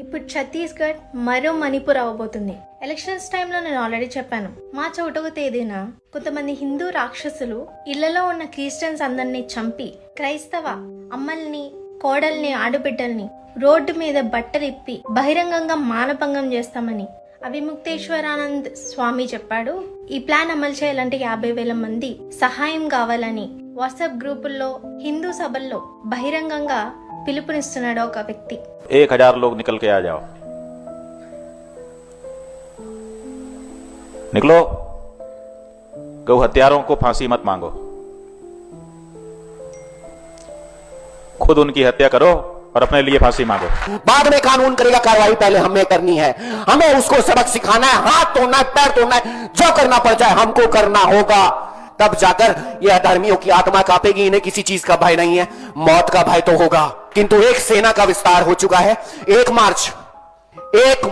ఇప్పుడు ఛత్తీస్గఢ్ మరో మణిపూర్ అవ్వబోతుంది. ఎలక్షన్స్ టైంలో నేను ఆల్రెడీ చెప్పాను. మార్చి 1వ తేదీన కొంతమంది హిందూ రాక్షసులు ఇళ్లలో ఉన్న క్రిస్టియన్స్ అందరినీ చంపి క్రైస్తవ అమ్మల్ని, కోడల్ని, ఆడబిడ్డల్ని రోడ్డు మీద బట్టలిప్పి బహిరంగంగా మానభంగం చేస్తామని అవిముక్తేశ్వరానంద్ స్వామి చెప్పాడు. ఈ ప్లాన్ అమలు చేయాలంటే 50,000 మంది సహాయం కావాలని వాట్సాప్ గ్రూపుల్లో, హిందూ సభల్లో బహిరంగంగా పిలుపునిస్తున్నాడు ఒక వ్యక్తి. 1000 लोग निकल के आ जाओ, निकलो, गौ हत्यारों को फांसी मत मांगो, खुद उनकी हत्या करो और अपने लिए फांसी मांगो. बाद में कानून करेगा कार्रवाई, पहले हमें करनी है. हमें उसको सबक सिखाना है, हाथ तोड़ना है, पैर तोड़ना है, जो करना पड़ जाए हमको करना होगा. तब जाकर ये अधर्मियों की आत्मा कांपेगी. इन्हें किसी चीज का भय नहीं है, मौत का भय तो होगा. किंतु एक सेना का विस्तार हो चुका है. 1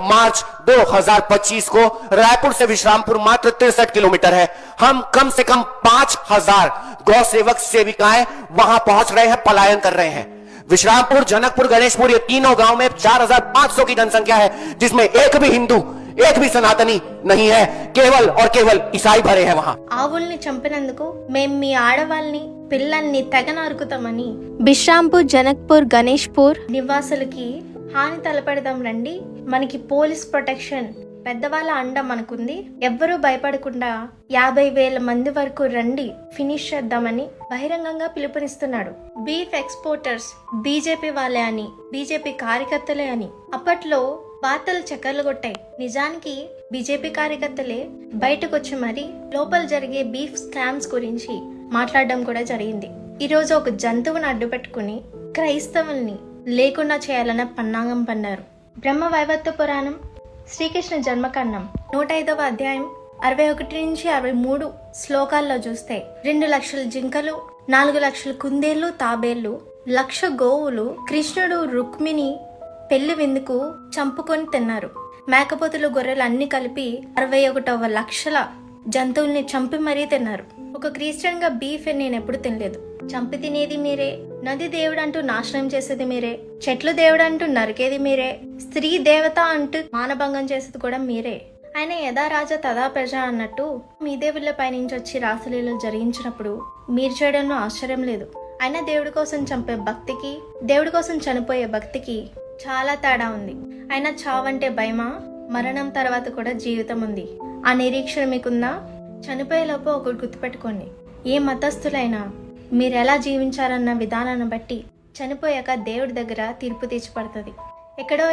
मार्च 2025 को रायपुर से विश्रामपुर मात्र 63 किलोमीटर है. हम कम से कम 5000 गौ सेवक सेविकाएं वहां पहुंच रहे हैं, पलायन कर रहे हैं. विश्रामपुर, जनकपुर, गणेशपुर, ये तीनों गांव में 4500 की जनसंख्या है, जिसमें एक भी हिंदू, एक भी सनातनी नहीं है. केवल और केवल ईसाई भरे हैं वहां. ఆవుల్ని చంపినందుకు మేం మీ ఆడవాళ్ళని, పిల్లల్ని తెగ నరుకుతామని బిశ్రాంపూర్, జనక్పూర్, గణేష్పూర్ నివాసులకి హాని తలపెడదాం రండి. మనకి పోలీస్ ప్రొటెక్షన్, పెద్దవాళ్ళ అండ మనకుంది. ఎవ్వరూ భయపడకుండా 50,000 మంది వరకు రండి, ఫినిష్ చేద్దామని బహిరంగంగా పిలుపునిస్తున్నాడు. బీఫ్ ఎక్స్పోర్టర్స్ బీజేపీ వాళ్ళే అని, బీజేపీ కార్యకర్తలే అని అప్పట్లో వార్తలు చక్కర్లు కొట్టాయి. నిజానికి బీజేపీ కార్యకర్తలే బయటకు వచ్చి మరి లోపల జరిగే బీఫ్ స్కామ్స్ గురించి మాట్లాడడం కూడా జరిగింది. ఈరోజు ఒక జంతువుని అడ్డుపెట్టుకుని క్రైస్తవుల్ని లేకుండా చేయాలన్న పన్నాగం పన్నారు. బ్రహ్మ వైవర్త పురాణం శ్రీకృష్ణ జన్మకాండం 105వ అధ్యాయం 61 నుంచి 63 శ్లోకాల్లో చూస్తే 2 లక్షల జింకలు, 4 లక్షల కుందేళ్లు, తాబేళ్లు, 1,00,000 గోవులు కృష్ణుడు రుక్మిణి పెళ్లి విందుకు చంపుకొని తిన్నారు. మేకపోతులు, గొర్రెలు అన్ని కలిపి 61 లక్షల జంతువుల్ని చంపి మరీ తిన్నారు. ఒక క్రిస్టియన్ గా బీఫ్ నేను ఎప్పుడు తినలేదు. చంపి తినేది మీరే, నది దేవుడు అంటూ నాశనం చేసేది మీరే, చెట్లు దేవుడు అంటూ నరికేది మీరే, స్త్రీ దేవత అంటూ మానభంగం చేసేది కూడా మీరే. ఆయన యథా రాజా తదా ప్రజ అన్నట్టు మీ దేవుళ్ళ పైనుంచి వచ్చి రాసలీలు జరిగించినప్పుడు మీరు చేయడంలో ఆశ్చర్యం లేదు. ఆయన దేవుడి కోసం చంపే భక్తికి, దేవుడి కోసం చనిపోయే భక్తికి చాలా తేడా ఉంది. ఆయన చావంటే భయమా? మరణం తర్వాత కూడా జీవితం ఉంది. ఆ నిరీక్షణ మీకుందా? చనిపోయేలోపు ఒకటి గుర్తుపెట్టుకోండి, ఏ మతస్థులైనా మీరు ఎలా జీవించారన్న విధానాన్ని బట్టి చనిపోయాక దేవుడి దగ్గర తీర్పు తీర్చిపడుతుంది. ఎక్కడో